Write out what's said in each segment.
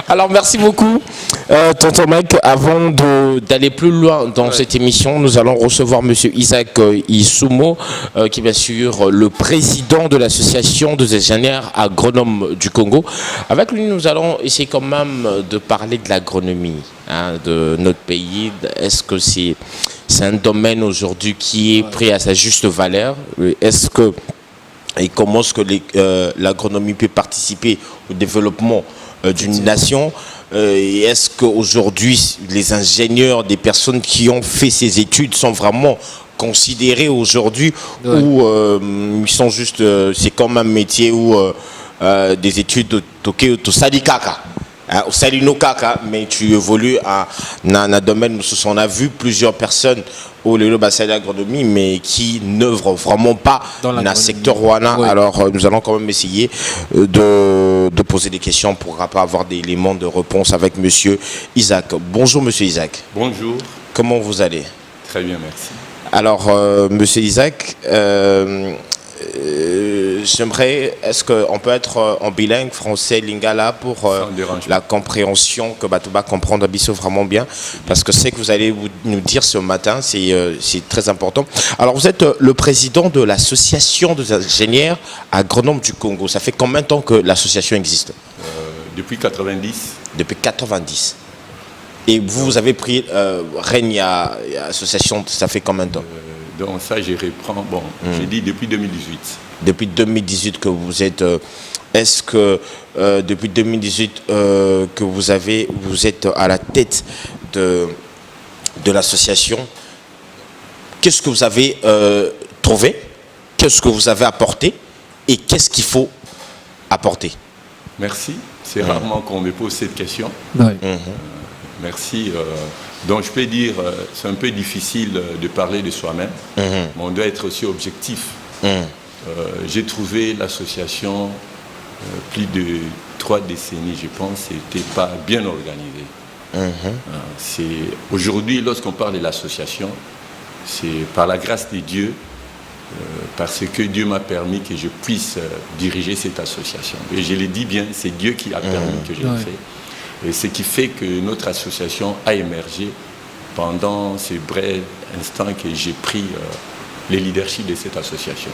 Alors merci beaucoup, tonton Mec. Avant d'aller plus loin dans cette émission, nous allons recevoir Monsieur Isaac Issoumou, qui est bien sûr le président de l'association des ingénieurs agronomes du Congo. Avec lui, nous allons essayer quand même de parler de l'agronomie de notre pays. Est-ce que c'est un domaine aujourd'hui qui est pris à sa juste valeur? Est-ce que et comment est-ce que l'agronomie peut participer au développement d'une nation? Et est-ce qu'aujourd'hui, les ingénieurs, des personnes qui ont fait ces études sont vraiment considérés aujourd'hui ou ils sont juste, c'est comme un métier où des études au Sadikaka, au Salinokaka, mais tu évolues dans un domaine où on a vu plusieurs personnes au bassin d'agronomie, mais qui n'œuvrent vraiment pas dans le secteur Rwanda. Oui. Alors nous allons quand même essayer de poser des questions pour avoir des éléments de réponse avec Monsieur Isaac. Bonjour Monsieur Isaac. Bonjour. Comment vous allez? Très bien, merci. Alors Monsieur Isaac, j'aimerais, est-ce qu'on peut être en bilingue, français, lingala, pour la compréhension, que Batouba comprendre Abisso vraiment bien, parce que c'est que vous allez nous dire ce matin, c'est très important. Alors vous êtes le président de l'association des ingénieurs agronomes du Congo. Ça fait combien de temps que l'association existe? Depuis 90. Depuis 90. Et vous avez pris règne à l'association, ça fait combien de temps? Donc ça, je reprends, bon, j'ai dit depuis 2018. Depuis 2018 que vous êtes, est-ce que depuis 2018 que vous êtes à la tête de l'association, qu'est-ce que vous avez trouvé? Qu'est-ce que vous avez apporté? Et qu'est-ce qu'il faut apporter? Merci, c'est rarement qu'on me pose cette question. Oui. Merci. Donc je peux dire, c'est un peu difficile de parler de soi-même, mais on doit être aussi objectif. J'ai trouvé l'association plus de 3 décennies, je pense, n'était pas bien organisée. Aujourd'hui, lorsqu'on parle de l'association, c'est par la grâce de Dieu, parce que Dieu m'a permis que je puisse diriger cette association. Et je le dis bien, c'est Dieu qui a permis que je le fasse. Et ce qui fait que notre association a émergé pendant ces brefs instants que j'ai pris le leadership de cette association.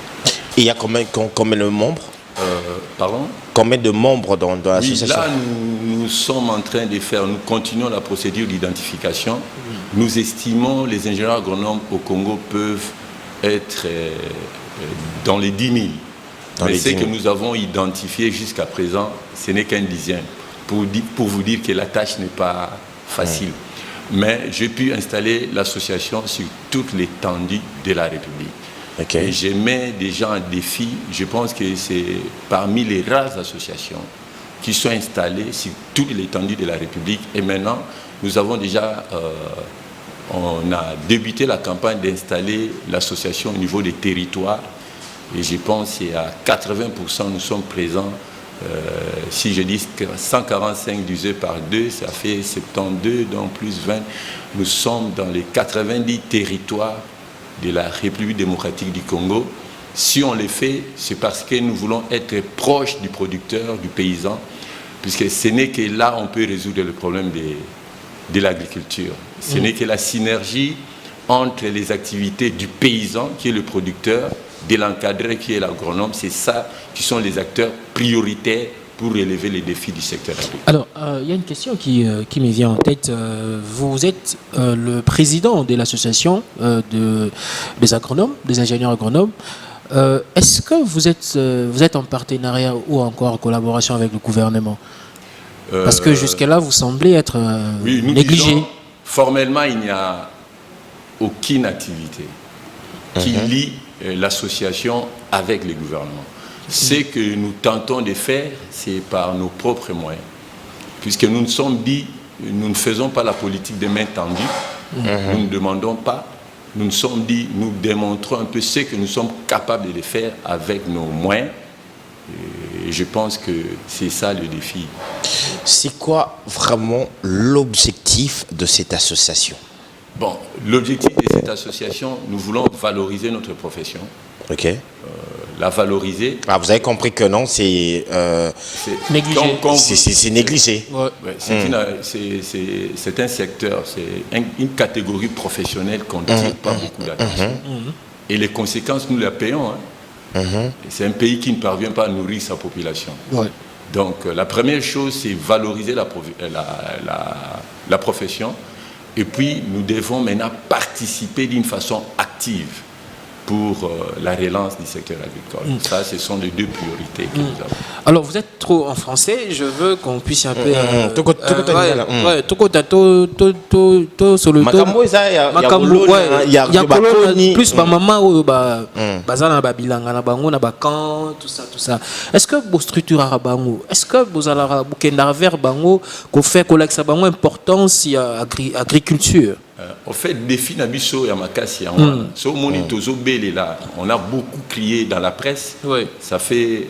Et il y a combien de membres? Pardon? Combien de membres dans l'association? Là, nous sommes en train de faire, nous continuons la procédure d'identification. Nous estimons les ingénieurs agronomes au Congo peuvent être dans les 10 000. Mais ce que nous avons identifié jusqu'à présent, ce n'est qu'un dixième. Pour vous dire que la tâche n'est pas facile. Mais j'ai pu installer l'association sur toute l'étendue de la République. Et je mets déjà un défi. Je pense que c'est parmi les rares associations qui sont installées sur toute l'étendue de la République. Et maintenant, nous avons déjà, on a débuté la campagne d'installer l'association au niveau des territoires. Et je pense qu'à 80%, nous sommes présents. Si je dis que 145 divisé par 2, ça fait 72, donc plus 20. Nous sommes dans les 90 territoires de la République démocratique du Congo. Si on les fait, c'est parce que nous voulons être proches du producteur, du paysan, puisque ce n'est que là on peut résoudre le problème de l'agriculture. Ce n'est que la synergie entre les activités du paysan, qui est le producteur, de l'encadré qui est l'agronome, c'est ça qui sont les acteurs prioritaires pour relever les défis du secteur agricole. Alors, il y a une question qui me vient en tête. Vous êtes le président de l'association des agronomes, des ingénieurs agronomes. Est-ce que vous êtes en partenariat ou encore en collaboration avec le gouvernement? Parce que jusque-là, vous semblez être négligé. Disons, formellement, il n'y a aucune activité qui lie l'association avec le gouvernement. Ce que nous tentons de faire, c'est par nos propres moyens. Puisque nous nous sommes dit, nous ne faisons pas la politique de main tendue, nous ne demandons pas, nous nous sommes dit, nous démontrons un peu ce que nous sommes capables de faire avec nos moyens. Et je pense que c'est ça le défi. C'est quoi vraiment l'objectif de cette association? Bon, l'objectif de cette association, nous voulons valoriser notre profession. la valoriser. Ah, vous avez compris que non, c'est Négligé. c'est négligé. Ouais. Ouais, c'est un secteur, c'est une catégorie professionnelle qu'on ne tire pas beaucoup d'attention. Et les conséquences, nous les payons. Hein. C'est un pays qui ne parvient pas à nourrir sa population. Ouais. Donc la première chose, c'est valoriser la profession. Et puis, nous devons maintenant participer d'une façon active pour la relance du secteur agricole. Ça, ce sont les deux priorités que nous avons. Alors, vous êtes trop en français, je veux qu'on puisse un peu... Makambo, il y a plus maman bazana babilanga na bango na bakan tout ça. Est-ce que vous structurez bango? Est-ce que vous allez bukenda vers bango qu'on fait collecte bango importance il y a agriculture? En fait, défi Nabiso Yamakasi, on a beaucoup crié dans la presse. Oui. Ça fait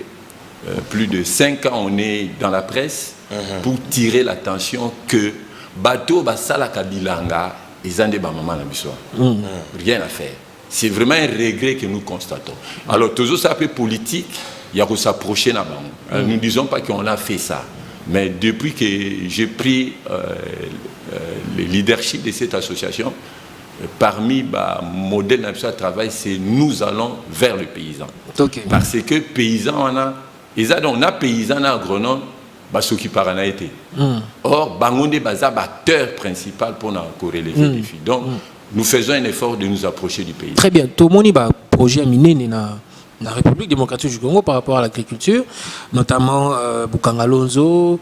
plus de 5 ans on est dans la presse pour tirer l'attention que bateau basala kabilanga ezande ba maman Nabiso. Rien à faire. C'est vraiment un regret que nous constatons. Alors toujours ça peu politique, il y a que s'approcher là-bas. Nous ne disons pas qu'on a fait ça. Mais depuis que j'ai pris le leadership de cette association, parmi les modèles de travail, c'est nous allons vers le paysan. Okay. Parce que paysan, on a paysan agronome, ce qui par en a été. Or, Bangonde est acteur principal pour relever les défis. Donc, nous faisons un effort de nous approcher du pays. Très bien. Tout le monde a un projet miné dans la République démocratique du Congo par rapport à l'agriculture, notamment Bukanga Lonzo.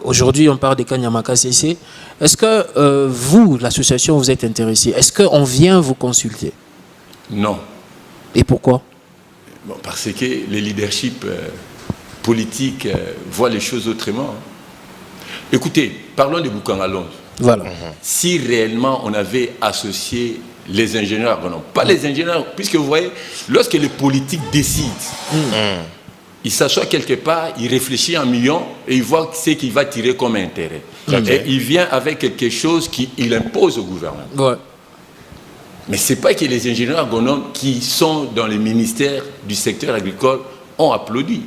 Aujourd'hui, on parle des Kanyamaka CC. Est-ce que vous, l'association, vous êtes intéressé? Est-ce qu'on vient vous consulter? Non. Et pourquoi? Bon, parce que les leaderships politiques voient les choses autrement. Écoutez, parlons de Bukanga Lonzo. Voilà. Si réellement on avait associé les ingénieurs agronomes, pas les ingénieurs, puisque vous voyez, lorsque les politiques décident, il s'assoit quelque part, il réfléchit 1 million et il voit ce qu'il va tirer comme intérêt. Et il vient avec quelque chose qu'il impose au gouvernement. Ouais. Mais ce n'est pas que les ingénieurs agronomes qui sont dans les ministères du secteur agricole ont applaudi.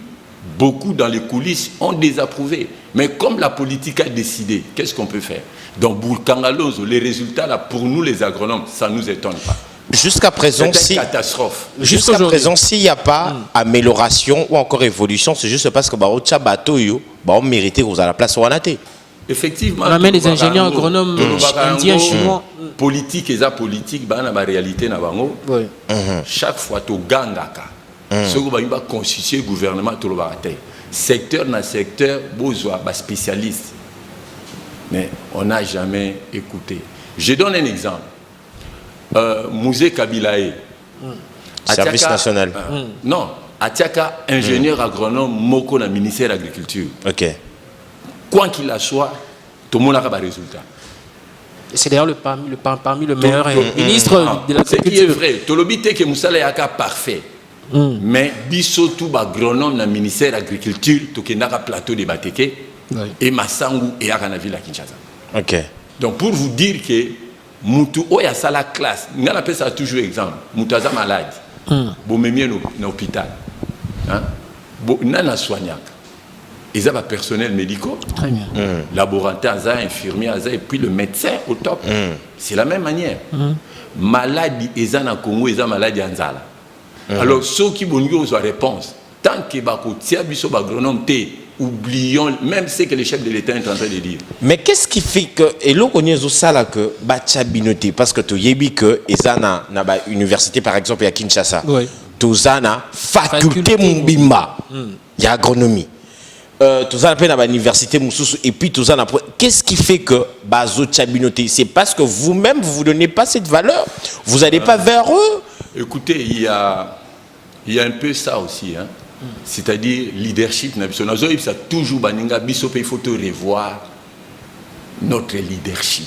Beaucoup dans les coulisses ont désapprouvé. Mais comme la politique a décidé, qu'est-ce qu'on peut faire? Donc, Bukanga Lonzo, les résultats, là, pour nous, les agronomes, ça ne nous étonne pas. Jusqu'à présent, c'est une catastrophe. Jusqu'à présent, s'il n'y a pas amélioration ou encore évolution, c'est juste parce que on mérite que vous à la place où on a été. Effectivement. On amène des ingénieurs agronomes indiens, chinois. Politique et la politique, la réalité, chaque fois, tu gangaka. Ce qui va constituer le gouvernement, tu le secteur dans secteur, besoin de spécialistes. Mais on n'a jamais écouté. Je donne un exemple. Musée Kabilae. Service national. Non, Atiaka, ingénieur agronome, Moko, dans le ministère de l'Agriculture. Ok. Quoi qu'il en soit, tout le monde a un résultat. C'est d'ailleurs parmi le meilleur ministre de l'Agriculture. Ce qui est vrai, tout le monde que Moussala est parfait. Mais biso tout agronome dans le ministère de l'Agriculture, tout le monde a un plateau de Bateke. Et Massangu et Aranaville à Kinshasa. Ok. Donc pour vous dire que Moutou Oya ça la classe, on appelle ça toujours exemple. Moutaza malade, bomemie dans l'hôpital, nana soignant. Ils ont un personnel médical, laboratoire, infirmier, et puis le médecin au top. C'est la même manière. Maladie, ils ont un Congo, ils ont maladie en Zala. Alors ceux qui vont nous avoir réponse, tant que Bakotia biso agronome té. Oublions même ce que le chef de l'État est en train de dire. Mais qu'est-ce qui fait que et là on est ça là que binoté parce que tu yebi que ezana na ba université par exemple à Kinshasa. Oui. Tozana faculté Mumbimba. Il y a agronomie. Tozana pe na ba université Mususu et puis tozana qu'est-ce qui fait que bazo binoté? C'est parce que vous-même vous donnez pas cette valeur. Vous n'allez pas vers eux. Écoutez, il y a un peu ça aussi hein. C'est-à-dire leadership national. Ça toujours baninga biso il faut revoir notre leadership.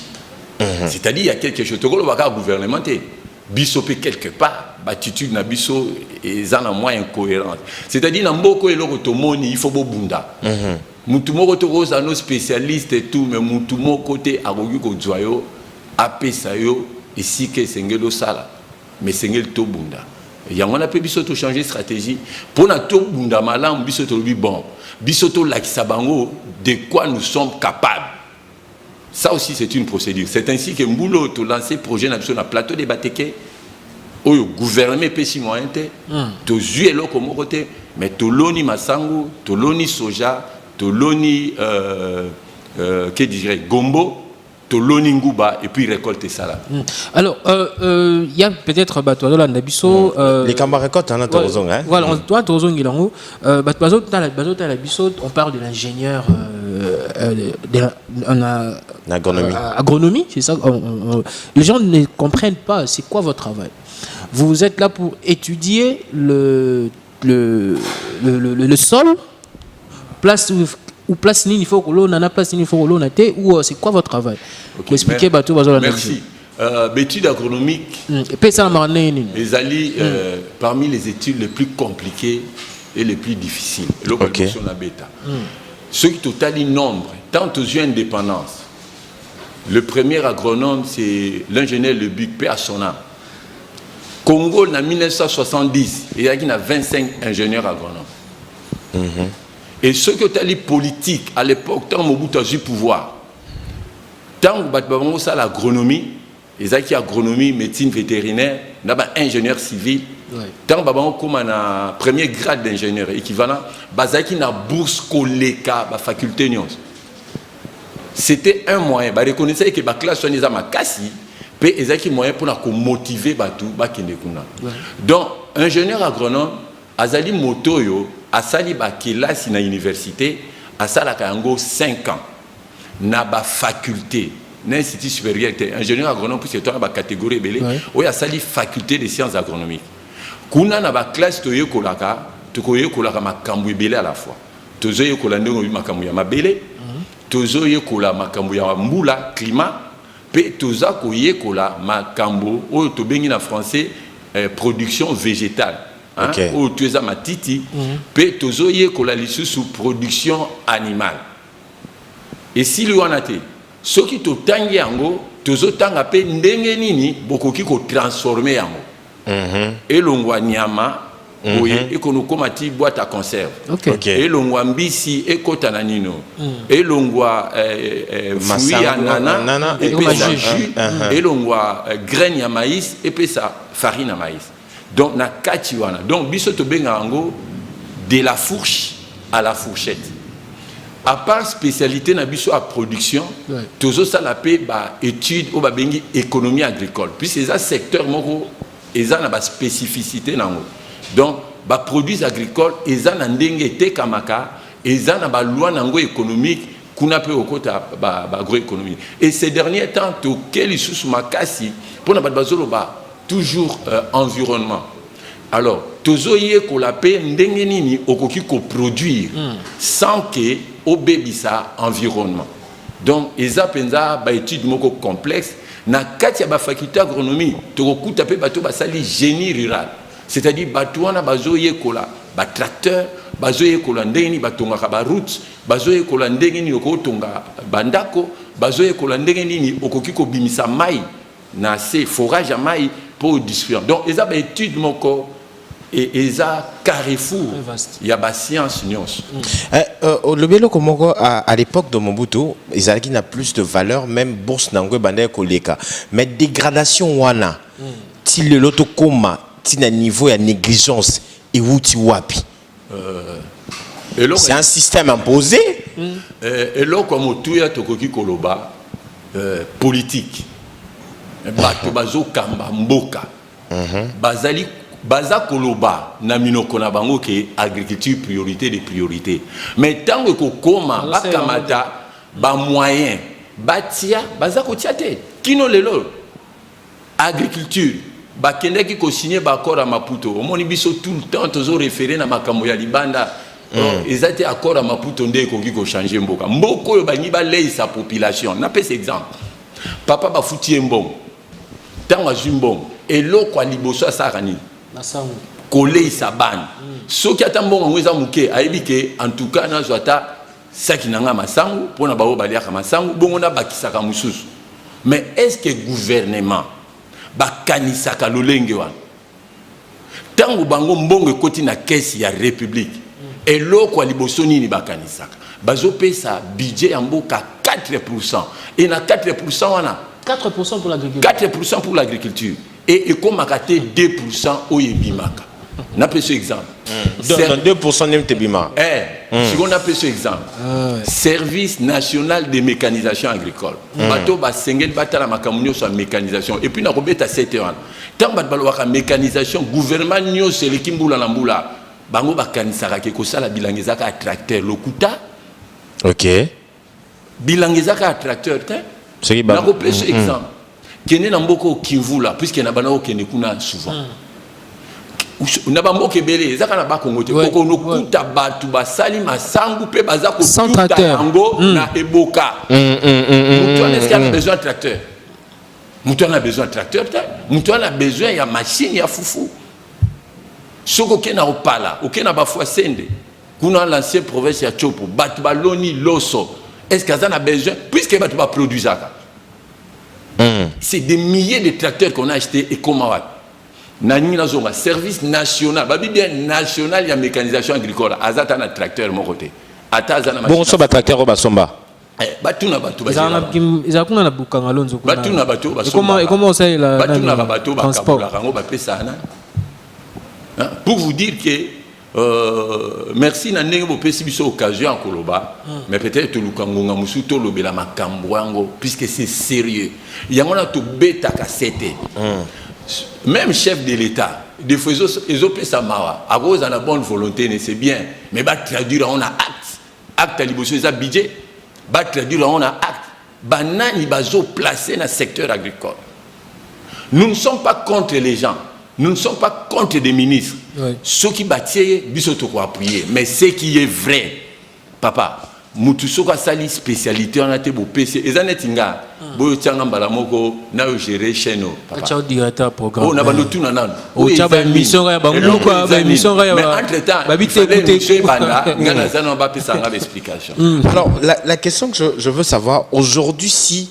C'est-à-dire il y a quelque chose. Togolo baka gouvernementé. Biso quelque part l'attitude na biso est en moins incohérente. C'est-à-dire dans beaucoup et l'autre tomoni il faut bobunda. Mutumo to rosa nos spécialistes et tout mais mutumo côté agogi ko joyo apesayo ici que sengelo sala mais sengel to bunda. yango na pe biso to changer stratégie pour na to bunda malam biso to lobi bon biso to lakisa bango de quoi nous sommes capables. Ça aussi c'est une procédure. C'est ainsi que Mbulo to lancer projet na biso na plateau de Bateke oyo gouvernement pesi moyen te to zué loko moko te mais to loni masangu to loni soja to loni que dirais gombo to loni nguba et puis récolter ça là. Alors il y a peut-être bateau là ndabiso les camarades récoltent en atozong hein. Voilà, on doit tozong ilango bateau dans la biso on parle de l'ingénieur agronomie, c'est ça. Les gens ne comprennent pas c'est quoi votre travail. Vous êtes là pour étudier le sol, place ou place ni il faut que l'on en a place ni il faut que l'on a été ou c'est quoi votre travail? Okay, expliquer bateau merci. L'étude agronomique parmi les études les plus compliquées et les plus difficiles. Okay. Ceux qui totalent nombre, tant aux yeux indépendance. Le premier agronome, c'est l'ingénieur Lebuc, paix à son âme. Congo, en 1970, il y a 25 ingénieurs agronomes. Et ceux qui ont été politiques, à l'époque, tant Mobutu a eu pouvoir, tant que ça l'agronomie, ils ont qui agronomie, médecine vétérinaire, d'abord ingénieur civil, tant que comme un premier grade d'ingénieur équivalent, bazaki na bourse koleka ba faculté nyons. C'était un moyen, ba reconnaissez que ba classe on ma kasi, pe ezaki moyen pour motiver batu ba kende kuna. Donc ingénieur agronome azali motoyo asali ba kelasi na université asala kango 5 ans na ba faculté na institut supérieur ingénieur agronome pour c'est ba catégorie belé ou asali faculté des sciences agronomiques. Kuna na ba classe toyo kolaka tokoye kolaka makambu ebele à la fois. Tozoye kolanda makambu ya mabele, tozoye kola makambu ya mbula climat, pe toza koye kola makambu o to bengi na français production végétale. O toza matiti, pe tozoye kola lisusu production animale. Et si lui en a été, ce qui to tangi yango, tozo tanga pe ndenge nini bokoki ko transformer yango. Et l'ongwa nyama et qu'on nous comati boîte à conserve. Et l'ongwa mbisi et kotana nino. Et l'ongwa fruits à nana et puis ça jus. Et l'ongwa graines à maïs et puis ça farine à maïs. Donc na katiwana. Donc biso to benga ango de la fourche à la fourchette. À part spécialité na biso à production, tozo ça la paix ba étude ou ba bengi économie agricole. Puis c'est un secteur moko ils ont une spécificité. Donc, les produits agricoles, ils ont une kamaka, ils ont une loi économique qu'on appelle au côté agroéconomie. Et ces derniers temps, quel est makasi pour toujours environnement. Alors, tozoye ko la paix ndenge nini okoki ko produire sans que obébissa environnement. Donc, ils ont une étude moko complexe. Na kati ya ba faculté agronomie tokokuta pe bato basali génie rural, c'est-à-dire bato wana bazoye kola ba tracteur bazoye kola ndenge ni batonga ka ba route bazoye kola ndenge ni okotonga bandako bazoye kola ndenge ni okoki ko bimisa mai na se forage à mai pour distribuer. Donc eza ba étude moko et eza carrefour il y a ba science nyonso. Le bélo komoko à l'époque de Mobutu, Izalaki n'a plus de valeur, même bourse n'angwe bandé koleka. Mais dégradation wana, ti le loto koma, ti na niveau ya négligence et wuti wapi. C'est un système imposé. Et là comme tout ya tokoki koloba politique. Bato bazo kamba mboka. Bazali baza koloba na minoko na bango ke agriculture priorité des priorités. Mais tant que koma bakamata ba moyen batia baza ko tiate kino lelo agriculture ba kende ki ko signer ba accord à Maputo omoni biso tout le temps tozo référer na makambo ya libanda ezati accord à Maputo nde ko ki ko changer mboka mboko yo bangi ba lei sa population na pese exemple papa ba futi mbong tant azumbong eloko a liboso sarani Kolei Saban. Ce qui attend bon en Wezamouké a évité en tout cas na zoata sakinanga masangu pour na bao balia masangu bon on a bakisaka mususu. Mais est-ce que le gouvernement ba kanisaka lolenge wana Tango bango mbongo koti na caisse ya République. Et l'autre liboso nini bakanisaka. Bazo pesa budget ya mboka 4%. Et na 4% wana 4% pour l'agriculture. 4% pour l'agriculture. Et comme akate 2% au yebimaka. On appelle ce exemple. 2% n'aime bima. Si on appelle ce exemple. Service national de mécanisation agricole. Bato ba sengel batala makamunyo sur mécanisation. Et puis na robeta 7 ans. Tant bat balwaka mécanisation gouvernement nyo c'est l'équimbula lambula. Bango ba kanisaka ke ko sala bilangezaka tracteur lokuta. OK. Bilangezaka tracteur te. C'est qui ba. Na robeta ce exemple. Kene na mboko Kivula puisque na banao kene kuna souvent. Na bamboke belé ezaka na ba Congo te koko no kuta batu basali masangu pe bazako kuta yango na eboka. Mutuana est-ce qu'il a besoin de tracteur? Mutuana a besoin de tracteur te. Mutuana a besoin ya machine ya fufu. Soko kena opala, okena ba fois sende. Kuna l'ancien province ya Chopo, batu baloni loso. Est-ce qu'il a besoin puisque batu ba produisaka? C'est des milliers de tracteurs qu'on a achetés et comment Nani na zonga service national, babi bien national ya mécanisation agricole. Azata na tracteur mon côté. Ata azana machine. Bon so ba tracteur au basomba. Batuna batu ba. Izakuna na bukanga lonzo kuna. Batuna batu basomba. Comment ça la batuna ba batu ba kabula rango ba pesa na. Pour vous dire que merci na ndenge bo pesi biso occasion en Koloba, mais peut-être lukangonga musuto lobela makambo yango puisque c'est sérieux. Yango na to beta kasete. Même chef de l'État, des fois, ils ont fait ça, à cause de la bonne volonté, c'est bien, mais va traduire on a acte. Acte à l'ibosio, ils ont budget, va traduire on a acte. Banani bazo placé dans le secteur agricole. Nous ne sommes pas contre les gens, nous ne sommes pas contre des ministres. Oui. Ceux qui battent, ils sont appuyer, mais ce qui est vrai, papa. Mutusoka sali spécialité on a été beau PC ezanetinga boyo tianga mbala moko na yo gérer chaîne papa acha directeur programme on a bandu tout nan o chaba émission ya bango quoi émission ya mais entre temps babite écouter banda ngana zana ba pesa nga explication. Alors la question que je veux savoir aujourd'hui si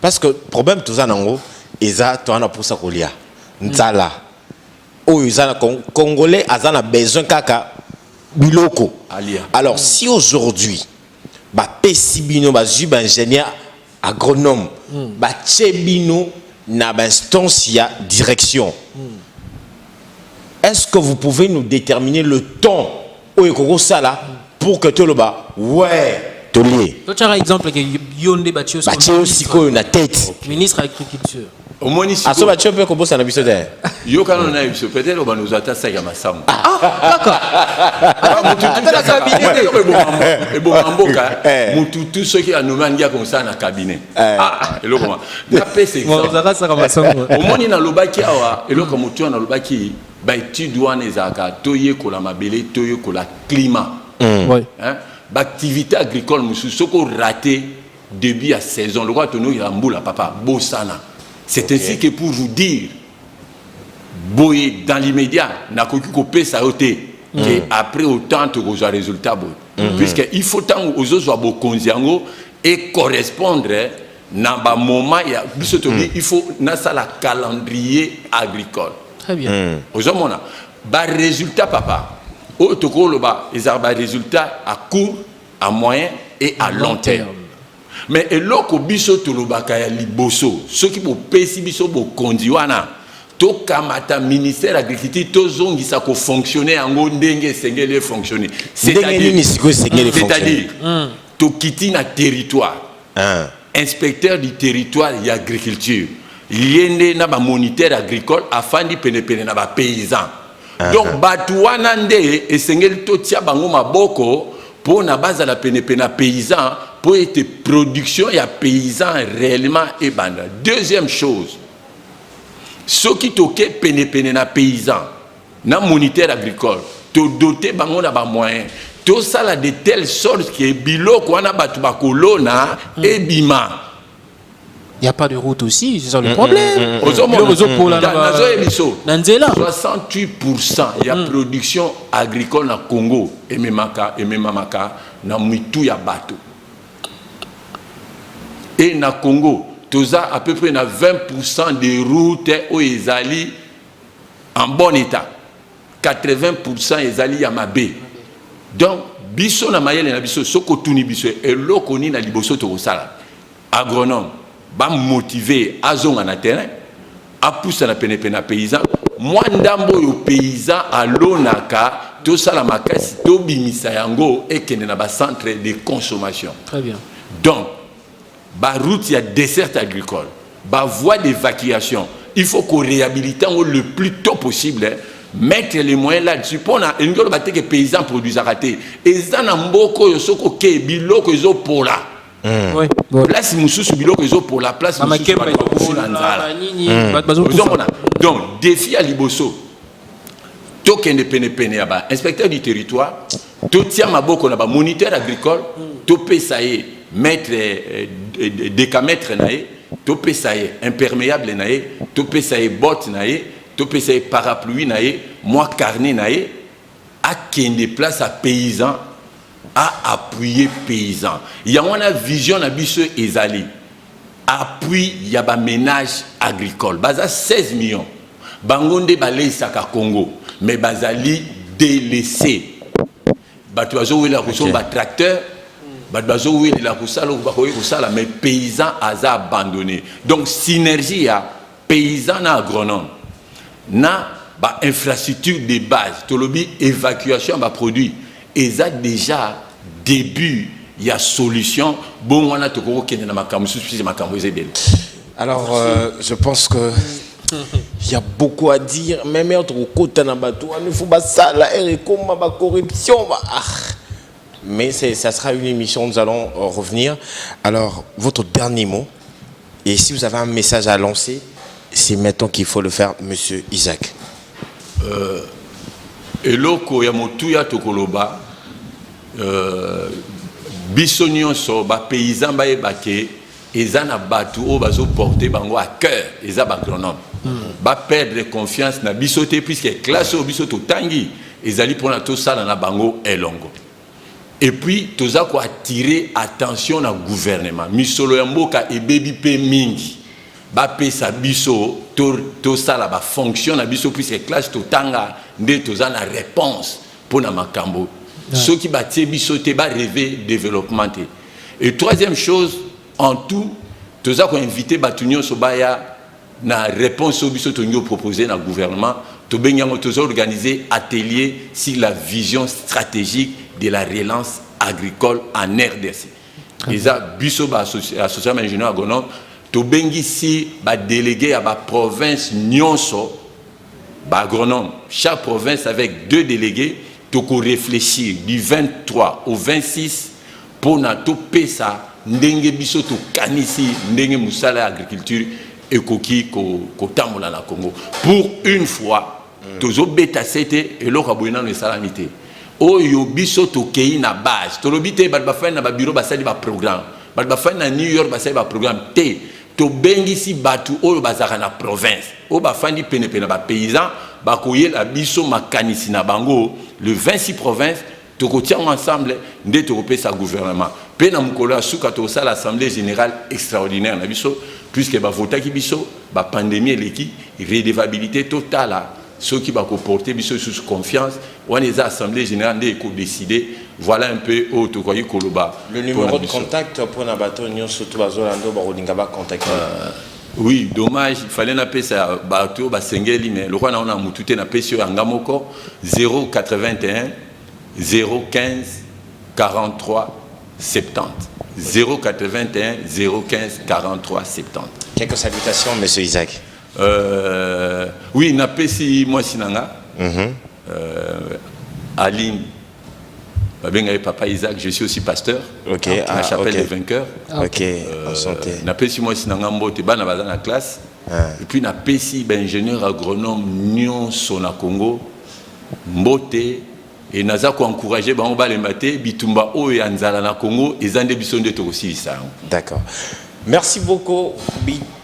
parce que problème tout ça nango eza to ana pour ça kolia nzala o izana congolais azana besoin kaka biloko alors si aujourd'hui ba pesibino ba zub ingénieur agronome ba tchebino na ba instance ya direction est-ce que vous pouvez nous déterminer le temps où ekoko sala pour que tout le bas ouais tolier tu as exemple que yonde batio siko na tête ministre agriculture au moins ici aso batio peut composer na biso der yo kana na biso peut-être on va nous attaquer ya masamu d'accord atala cabinet et bon mboka mutu tout ce qui a nommé ngia comme ça na cabinet eloko ma na pese exemple au moins na lobaki awa eloko mutu na lobaki ba étude wana ezaka toye kola mabele toye kola climat ouais hein ba activité agricole musu soko raté début à saison le roi tono ya mbula papa bosana c'est ainsi que pour vous dire boy dans l'immédiat na koki ko pesa yote que après autant tu as résultat puisque il faut tant aux autres bo konziango et correspondre na ba moment ya il faut na ça la calendrier agricole très bien aux hommes on a ba résultat papa au toko le ba ils ont ba résultat à court à moyen et à long terme. Mais eloko biso tolobaka ya liboso ceux qui bo pesi biso bo kondiwana to kamata ministère agriculture to zongisa ko fonctionner yango ndenge sengele fonctionner c'est-à-dire to kiti na territoire inspecteur du territoire ya agriculture yende na ba moniteur agricole afandi pene na ba paysan donc batuwana nde esengeli to tia bango maboko pour na base la pene paysan pour être production ya paysan réellement et banda. Deuxième chose, ceux qui toquent pene na paysan na moniteur agricole to doter bango na ba moyen to sala de telle sorte que biloko wana batu bakolona et bima. Il n'y a pas de route aussi, c'est ça le problème. 68% il y a production agricole na Congo et memaka na mitu ya bato. Et na Congo, toza à peu près na 20% des routes où ils allaient en bon état. 80% ezali ya mabe. Donc biso na mayele na biso soko tuni biso eloko ni na liboso to sala agronome ba motiver azonga na terrain a pousse na pene paysan moi ndambo yo paysan alonaka to sala makasi to bimisa yango ekende na ba centre de consommation. Très bien. Donc ba route ya dessert agricole ba voie d'évacuation il faut qu'on réhabilite le plus tôt possible, mettre les moyens là-dessus pour que les paysans produisent à rater. Et ça, n'a beaucoup de choses qui sont pour la place, pour la place. Donc, défi à Liboso. Token de pene inspecteur du territoire, tout tient ma beaucoup na moniteur agricole, tout peut ça mettre décamètre naé. To pesaye imperméable naé, to pesaye botte naé, to pesaye parapluie naé, moi carnet naé, à kende place à paysan, à appuyer paysan. Il y a une vision na biso ezali. Appui il y a ba ménage agricole. Baza 16 millions. Bangonde balé saka Congo, mais bazali délaissé. Batu bazo wela ko ba tracteur mais paysans a abandonné. Donc synergie à paysans et agronomes. Na ba infrastructure de base, tolobi évacuation ba produit. Et ça déjà début il y a solution. Bon on a to ko kende na makambo suffisant makambo ezebel. Alors je pense que il y a beaucoup à dire même autre côté na bato il faut ba ça la comme ba corruption mais ça sera une émission, nous allons revenir. Alors, votre dernier mot, et si vous avez un message à lancer, c'est maintenant qu'il faut le faire, Monsieur Isaac. Eloko ya motuya tokoloba, bisonyon so ba paysan ba ebake, ezana batu o bazo porter bango à cœur, eza ba agronome. Ba perdre confiance na bisoté puisque classe au bisoto tangi, ezali pour na to sala na bango elongo. Et puis, tout ça quoi attirer attention au gouvernement. Misolo yamboka et baby pe mingi. Ba pe sa biso to ça là ba fonction na biso puisque classe to tanga nde to za na réponse pour na makambo. Ceux qui batte biso te ba rêver développement. Et troisième chose en tout, tout ça quoi inviter batunyo so baya na réponse au biso to nyo proposer na gouvernement. To benyango to organiser atelier sur la vision stratégique de la relance agricole en RDC. Les biso ba association ingénieur agronome to bengi si ba délégué à ba province nyonso ba agronome chaque province avec 2 délégués to ko réfléchir du 23 au 26 pour na to pesa ndenge biso to kanisi ndenge musala agriculture ekoki ko tambola na Congo pour une fois tozo beta sete eloko boyina no salamité oyo biso to kei na base to lobite ba fa na ba bureau basali ba programme ba fa na New York basali ba programme te to bengi si batu oyo bazaka na province o ba fandi pene ba paysan ba koyela biso makanisi na bango le 26 province to ko tia ensemble nde to kopesa gouvernement pe na mukolo asuka to sala l'assemblée générale extraordinaire na biso puisque ba votaki biso ba pandémie eleki redevabilité totale. Ceux qui vont porter sous confiance, on les assemblées générales qui ont décidé, voilà un peu où tu crois Koloba. Le numéro de contact pour Nabato, nous surtout Bazolando, Barodingaba contacter. Oui, dommage, il fallait appeler ça Bato, Basengeli, mais le roi n'a pas moututé n'a pas sur Angamoko 081 015 43 70. 081 015 43 70. Quelques salutations, Monsieur Isaac. Oui, napesi moi sinanga. Aline, papa Isaac, je suis aussi pasteur. Ok. À la chapelle des vainqueurs. Ok. Enchanté. Napesi moi sinanga mbote bana baza na classe. Et puis napesi ingénieur agronome Nyon Sona Congo mbote et naza ko encourager ba on ba le maté bitumba o ya nzala na Congo ezande bisonde to aussi ça. D'accord. Merci beaucoup.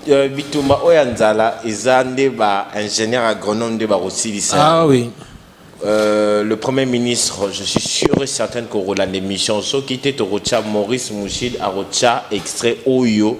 Bitumba Oyanzala, Ezande ba ingénieur agronome de Barossi. Ah oui. Le Premier ministre, je suis sûr et certain qu'au Roland d'émission, ce qui était au Rocha Maurice Mouchid, à Rocha, extrait Oyo,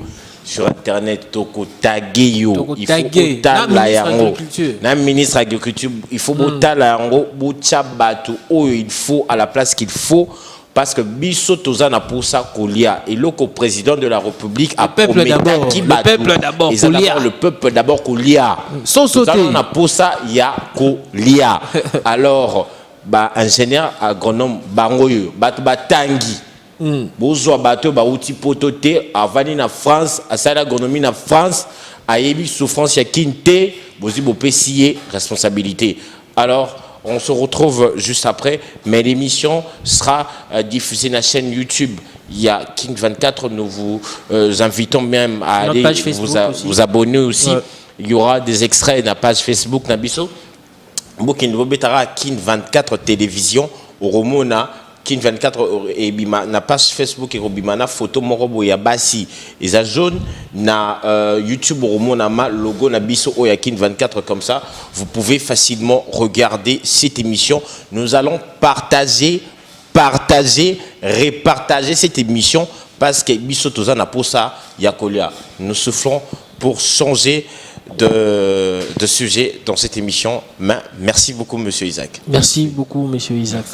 sur internet toko tagueyo il faut taguer otala yango na ministre de l'agriculture il faut botala yango bocha bato oyo il faut à la place qu'il faut parce que biso tozana pour ça kolia et le président de la République a promis le peuple d'abord kolia le peuple d'abord kolia sans sauter on a pour ça il y a kolia alors ba ingénieur agronome bangoyo bato batangi bozwa bato bauti potote avani na France asala agronomie na France ayebi souffrance ya kinte bozi bopesiye responsabilité. Alors on se retrouve juste après, mais l'émission sera diffusée sur la chaîne YouTube. Il y a King 24, nous vous invitons même à aller vous abonner aussi. Ouais. Il y aura des extraits de la page Facebook Nabiso. King 24 télévision au Romona. King 24 et bima na page Facebook et bima na photo morobo ya basi eza jaune na YouTube romona ma logo na biso o ya King 24 comme ça vous pouvez facilement regarder cette émission. Nous allons répartager cette émission parce que biso tozana pour ça yakolia. Nous soufflons pour changer de sujet dans cette émission. Merci beaucoup monsieur Isaac. Merci beaucoup monsieur Isaac.